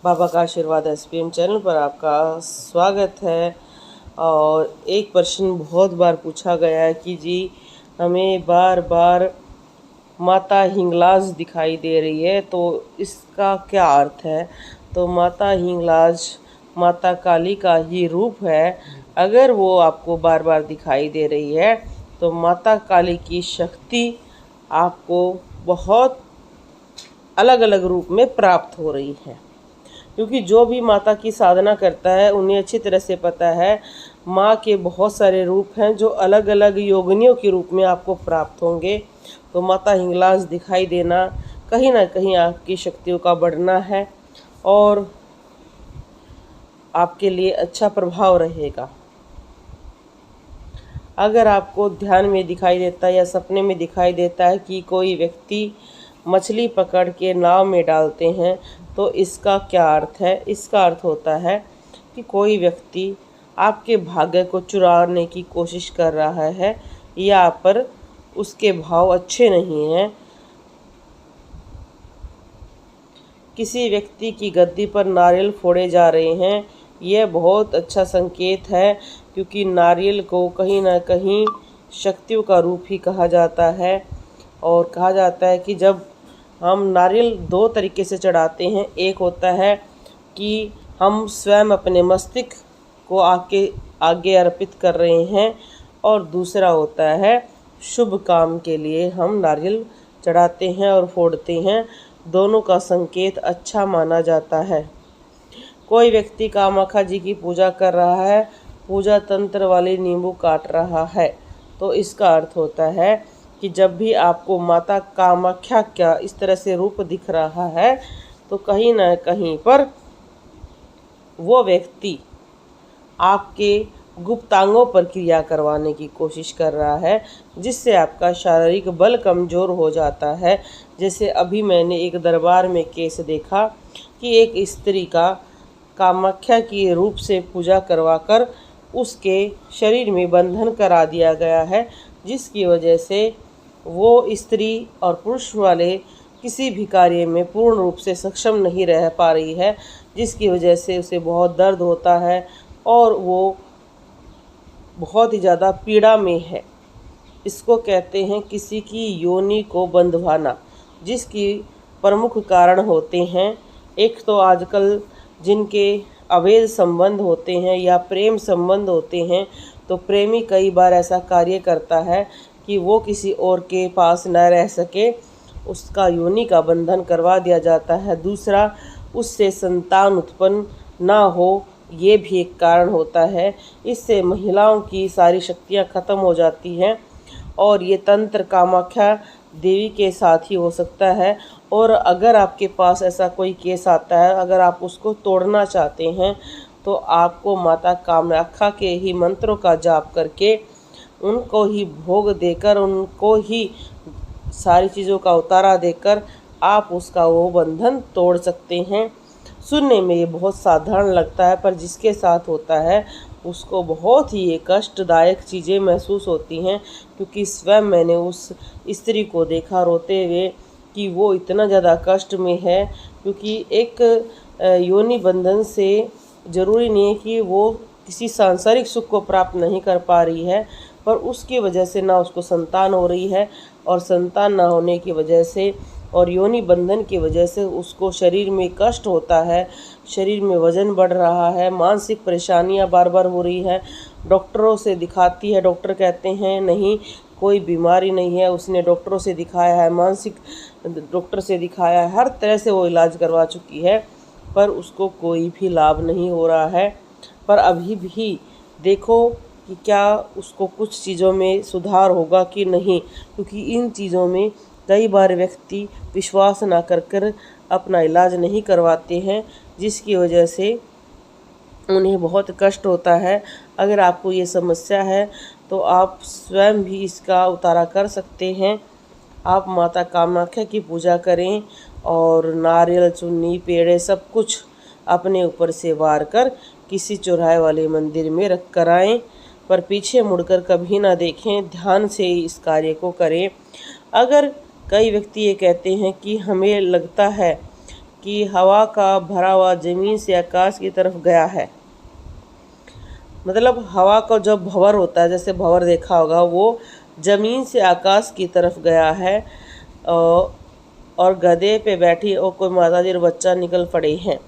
बाबा का आशीर्वाद SPM channel पर आपका स्वागत है। और एक प्रश्न बहुत बार पूछा गया है कि जी हमें बार बार माता हिंगलाज दिखाई दे रही है, तो इसका क्या अर्थ है। तो माता हिंगलाज माता काली का ही रूप है। अगर वो आपको बार बार दिखाई दे रही है तो माता काली की शक्ति आपको बहुत अलग अलग रूप में प्राप्त हो रही है, क्योंकि जो भी माता की साधना करता है उन्हें अच्छी तरह से पता है माँ के बहुत सारे रूप हैं जो अलग अलग योगिनियों के रूप में आपको प्राप्त होंगे। तो माता हिंगलाज दिखाई देना कहीं ना कहीं आपकी शक्तियों का बढ़ना है और आपके लिए अच्छा प्रभाव रहेगा। अगर आपको ध्यान में दिखाई देता है या सपने में दिखाई देता है कि कोई व्यक्ति मछली पकड़ के नाव में डालते हैं, तो इसका क्या अर्थ है। इसका अर्थ होता है कि कोई व्यक्ति आपके भाग्य को चुराने की कोशिश कर रहा है या पर उसके भाव अच्छे नहीं हैं। किसी व्यक्ति की गद्दी पर नारियल फोड़े जा रहे हैं, यह बहुत अच्छा संकेत है, क्योंकि नारियल को कहीं ना कहीं शक्तियों का रूप ही कहा जाता है। और कहा जाता है कि जब हम नारियल दो तरीके से चढ़ाते हैं, एक होता है कि हम स्वयं अपने मस्तिष्क को आगे अर्पित कर रहे हैं, और दूसरा होता है शुभ काम के लिए हम नारियल चढ़ाते हैं और फोड़ते हैं। दोनों का संकेत अच्छा माना जाता है। कोई व्यक्ति कामाख्या जी की पूजा कर रहा है, पूजा तंत्र वाली नींबू काट रहा है, तो इसका अर्थ होता है कि जब भी आपको माता कामाख्या का इस तरह से रूप दिख रहा है, तो कहीं ना कहीं पर वो व्यक्ति आपके गुप्तांगों पर क्रिया करवाने की कोशिश कर रहा है, जिससे आपका शारीरिक बल कमज़ोर हो जाता है। जैसे अभी मैंने एक दरबार में केस देखा कि एक स्त्री का कामाख्या की रूप से पूजा करवाकर उसके शरीर में बंधन करा दिया गया है, जिसकी वजह से वो स्त्री और पुरुष वाले किसी भी कार्य में पूर्ण रूप से सक्षम नहीं रह पा रही है, जिसकी वजह से उसे बहुत दर्द होता है और वो बहुत ही ज़्यादा पीड़ा में है। इसको कहते हैं किसी की योनि को बंधवाना, जिसकी प्रमुख कारण होते हैं एक तो आजकल जिनके अवैध संबंध होते हैं या प्रेम संबंध होते हैं, तो प्रेमी कई बार ऐसा कार्य करता है कि वो किसी और के पास न रह सके, उसका योनि का बंधन करवा दिया जाता है। दूसरा, उससे संतान उत्पन्न ना हो, ये भी एक कारण होता है। इससे महिलाओं की सारी शक्तियाँ खत्म हो जाती हैं, और ये तंत्र कामाख्या देवी के साथ ही हो सकता है। और अगर आपके पास ऐसा कोई केस आता है, अगर आप उसको तोड़ना चाहते हैं, तो आपको माता कामाख्या के ही मंत्रों का जाप करके, उनको ही भोग देकर, उनको ही सारी चीज़ों का उतारा देकर आप उसका वो बंधन तोड़ सकते हैं। सुनने में ये बहुत साधारण लगता है, पर जिसके साथ होता है उसको बहुत ही ये कष्टदायक चीज़ें महसूस होती हैं, क्योंकि स्वयं मैंने उस स्त्री को देखा रोते हुए कि वो इतना ज़्यादा कष्ट में है। क्योंकि एक योनि बंधन से ज़रूरी नहीं है कि वो किसी सांसारिक सुख को प्राप्त नहीं कर पा रही है, पर उसकी वजह से ना उसको संतान हो रही है, और संतान ना होने की वजह से और योनि बंधन की वजह से उसको शरीर में कष्ट होता है, शरीर में वजन बढ़ रहा है, मानसिक परेशानियां बार बार हो रही है। डॉक्टरों से दिखाती है, डॉक्टर कहते हैं नहीं कोई बीमारी नहीं है, उसने डॉक्टरों से दिखाया है, मानसिक डॉक्टर से दिखाया है, हर तरह से वो इलाज करवा चुकी है, पर उसको कोई भी लाभ नहीं हो रहा है। पर अभी भी देखो कि क्या उसको कुछ चीज़ों में सुधार होगा कि नहीं, क्योंकि इन चीज़ों में कई बार व्यक्ति विश्वास ना कर अपना इलाज नहीं करवाते हैं, जिसकी वजह से उन्हें बहुत कष्ट होता है। अगर आपको ये समस्या है तो आप स्वयं भी इसका उतारा कर सकते हैं। आप माता कामाख्या की पूजा करें और नारियल, चुन्नी, पेड़े सब कुछ अपने ऊपर से वार कर किसी चौराहे वाले मंदिर में रख कर आएँ, पर पीछे मुड़कर कभी ना देखें, ध्यान से इस कार्य को करें। अगर कई व्यक्ति ये कहते हैं कि हमें लगता है कि हवा का भरा हुआ जमीन से आकाश की तरफ गया है। मतलब हवा का जो भंवर होता है, जैसे भंवर देखा होगा, वो जमीन से आकाश की तरफ गया है और गधे पे बैठी और कोई माताजी और बच्चा निकल पड़े हैं।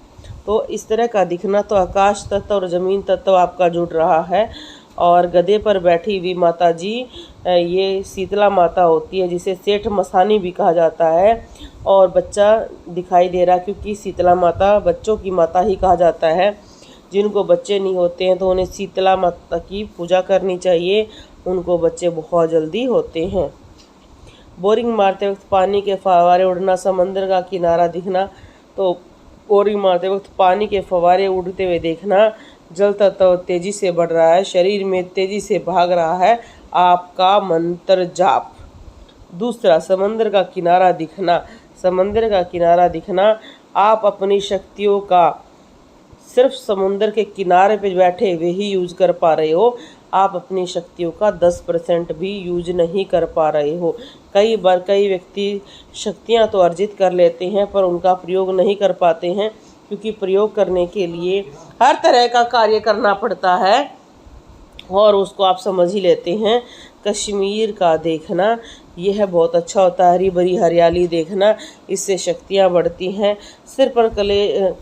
तो इस तरह का दिखना तो आकाश तत्व और ज़मीन तत्व आपका जुड़ रहा है। और गधे पर बैठी हुई माता जी ये शीतला माता होती है, जिसे सेठ मसानी भी कहा जाता है। और बच्चा दिखाई दे रहा क्योंकि शीतला माता बच्चों की माता ही कहा जाता है। जिनको बच्चे नहीं होते हैं तो उन्हें शीतला माता की पूजा करनी चाहिए, उनको बच्चे बहुत जल्दी होते हैं। बोरिंग मारते वक्त पानी के फव्वारे उड़ना, समंदर का किनारा दिखना। तो बोरिंग मारते वक्त पानी के फव्वारे उड़ते हुए देखना, जल तत्व तेजी से बढ़ रहा है, शरीर में तेजी से भाग रहा है आपका मंत्र जाप। दूसरा, समंदर का किनारा दिखना। समंदर का किनारा दिखना, आप अपनी शक्तियों का सिर्फ समुद्र के किनारे पे बैठे हुए ही यूज कर पा रहे हो। आप अपनी शक्तियों का 10% भी यूज नहीं कर पा रहे हो। कई बार कई व्यक्ति शक्तियां तो अर्जित कर लेते हैं पर उनका प्रयोग नहीं कर पाते हैं, क्योंकि प्रयोग करने के लिए हर तरह का कार्य करना पड़ता है और उसको आप समझ ही लेते हैं। कश्मीर का देखना यह बहुत अच्छा होता है, हरी भरी हरियाली देखना, इससे शक्तियाँ बढ़ती हैं। सिर पर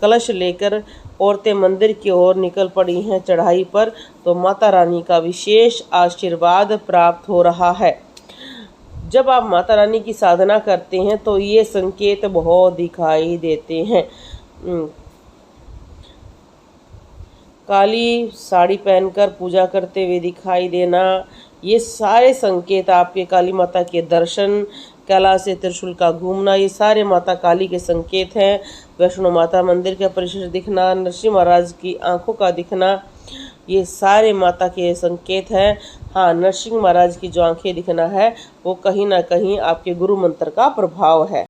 कलश लेकर औरतें मंदिर की ओर निकल पड़ी हैं चढ़ाई पर, तो माता रानी का विशेष आशीर्वाद प्राप्त हो रहा है। जब आप माता रानी की साधना करते हैं तो ये संकेत बहुत दिखाई देते हैं। काली साड़ी पहनकर पूजा करते हुए दिखाई देना, ये सारे संकेत आपके काली माता के दर्शन, कैलाश से त्रिशूल का घूमना, ये सारे माता काली के संकेत हैं। वैष्णो माता मंदिर का परिसर दिखना, नरसिंह महाराज की आंखों का दिखना, ये सारे माता के संकेत हैं। हाँ, नरसिंह महाराज की जो आंखें दिखना है वो कहीं ना कहीं आपके गुरु मंत्र का प्रभाव है।